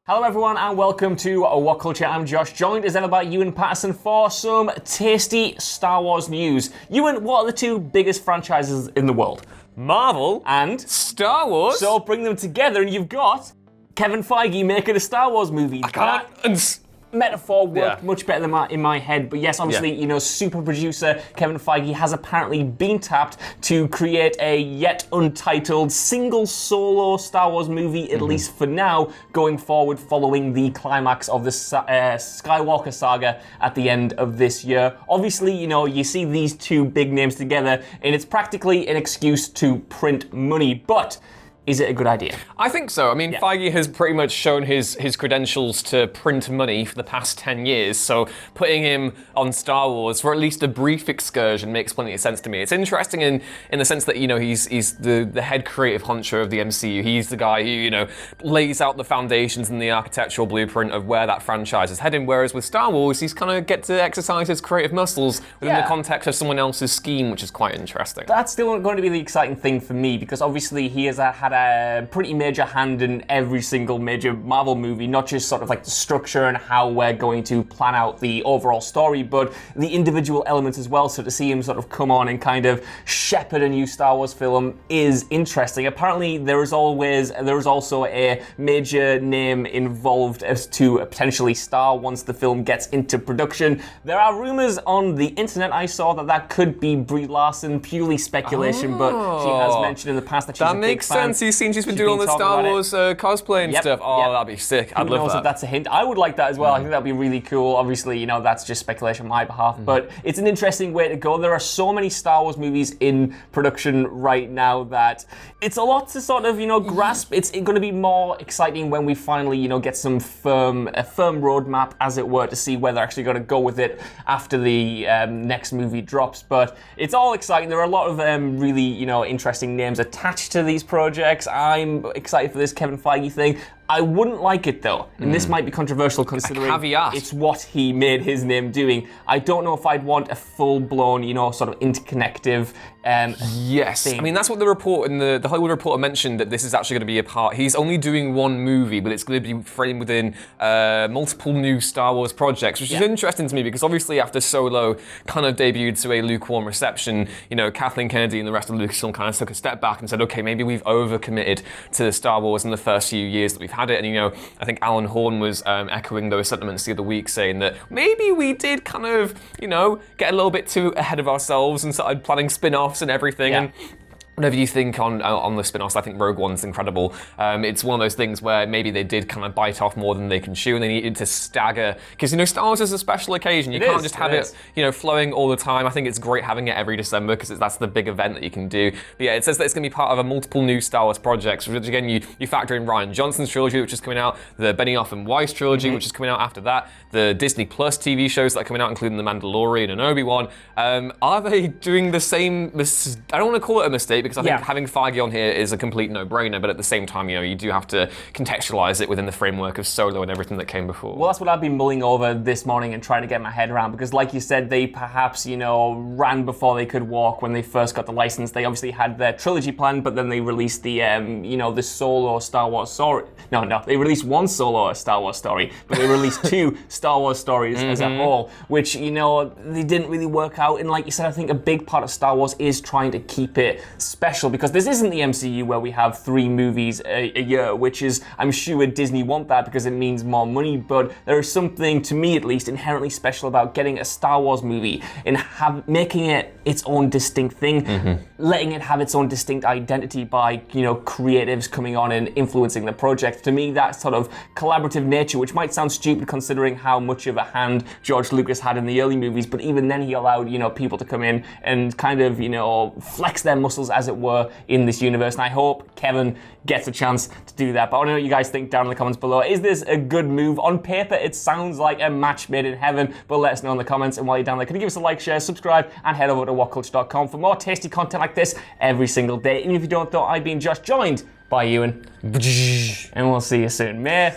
Hello everyone and welcome to What Culture. I'm Josh, joined as ever by Ewan Patterson for some tasty Star Wars news. Ewan, what are the two biggest franchises in the world? Marvel and Star Wars. So bring them together and you've got Kevin Feige making a Star Wars movie. Metaphor worked much better than in my head, but yes, obviously, super producer Kevin Feige has apparently been tapped to create a yet untitled single solo Star Wars movie, at least for now, going forward following the climax of the Skywalker saga at the end of this year. Obviously, you see these two big names together, and it's practically an excuse to print money, but is it a good idea? I think so. I mean, Feige has pretty much shown his credentials to print money for the past 10 years, so putting him on Star Wars for at least a brief excursion makes plenty of sense to me. It's interesting in the sense that, he's the head creative honcho of the MCU. He's the guy who, lays out the foundations and the architectural blueprint of where that franchise is heading, whereas with Star Wars, he's kind of get to exercise his creative muscles within the context of someone else's scheme, which is quite interesting. That's still going to be the exciting thing for me, because obviously he has had a pretty major hand in every single major Marvel movie, not just sort of like the structure and how we're going to plan out the overall story, but the individual elements as well. So to see him sort of come on and kind of shepherd a new Star Wars film is interesting. Apparently there is also a major name involved as to potentially star once the film gets into production. There are rumors on the internet I saw that could be Brie Larson, purely speculation, but she has mentioned in the past that she's a big fan. That makes sense. She's been doing all the Star Wars cosplay and stuff. Oh, that'd be sick. I'd love that. If that's a hint. I would like that as well. I think that'd be really cool. Obviously, that's just speculation on my behalf, but it's an interesting way to go. There are so many Star Wars movies in production right now that it's a lot to sort of, grasp. It's going to be more exciting when we finally, get a firm roadmap, as it were, to see where they're actually going to go with it after the next movie drops. But it's all exciting. There are a lot of really, interesting names attached to these projects. I'm excited for this Kevin Feige thing. I wouldn't like it though, and this might be controversial considering it's what he made his name doing. I don't know if I'd want a full-blown, sort of interconnective yes. thing. I mean, that's what the report in the Hollywood Reporter mentioned, that this is actually going to be a part. He's only doing one movie, but it's going to be framed within multiple new Star Wars projects, which is interesting to me because obviously after Solo kind of debuted to a lukewarm reception, Kathleen Kennedy and the rest of Lucasfilm kind of took a step back and said, okay, maybe we've overcommitted to Star Wars in the first few years that we've had it. And, I think Alan Horn was echoing those sentiments the other week, saying that maybe we did kind of, get a little bit too ahead of ourselves and started planning spin-offs and everything. And whatever you think on the spin-offs, I think Rogue One's incredible. It's one of those things where maybe they did kind of bite off more than they can chew, and they needed to stagger. Because, Star Wars is a special occasion. You can't just have it, flowing all the time. I think it's great having it every December because that's the big event that you can do. But yeah, it says that it's going to be part of a multiple new Star Wars projects, which again, you factor in Rian Johnson's trilogy, which is coming out, the Benioff and Weiss trilogy, which is coming out after that, the Disney Plus TV shows that are coming out, including The Mandalorian and Obi-Wan. Are they doing the same? I don't want to call it a mistake, because I think having Feige on here is a complete no-brainer, but at the same time, you do have to contextualize it within the framework of Solo and everything that came before. Well, that's what I've been mulling over this morning and trying to get my head around, because like you said, they perhaps, ran before they could walk when they first got the license. They obviously had their trilogy planned, but then they released the, the solo Star Wars story. No, they released one solo Star Wars story, but they released two Star Wars stories as a whole, which, they didn't really work out. And like you said, I think a big part of Star Wars is trying to keep it special, because this isn't the MCU where we have 3 movies a year, which is, I'm sure Disney want that because it means more money, but there is something, to me at least, inherently special about getting a Star Wars movie and making it its own distinct thing, letting it have its own distinct identity by, creatives coming on and influencing the project. To me, that sort of collaborative nature, which might sound stupid considering how much of a hand George Lucas had in the early movies, but even then he allowed, people to come in and kind of, flex their muscles, as it were, in this universe. And I hope Kevin gets a chance to do that. But I want to know what you guys think down in the comments below. Is this a good move? On paper, it sounds like a match made in heaven, but let us know in the comments. And while you're down there, can you give us a like, share, subscribe, and head over to whatculture.com for more tasty content like this every single day. Even if you don't, though, I've been Josh, joined by Ewan. And we'll see you soon. Meh.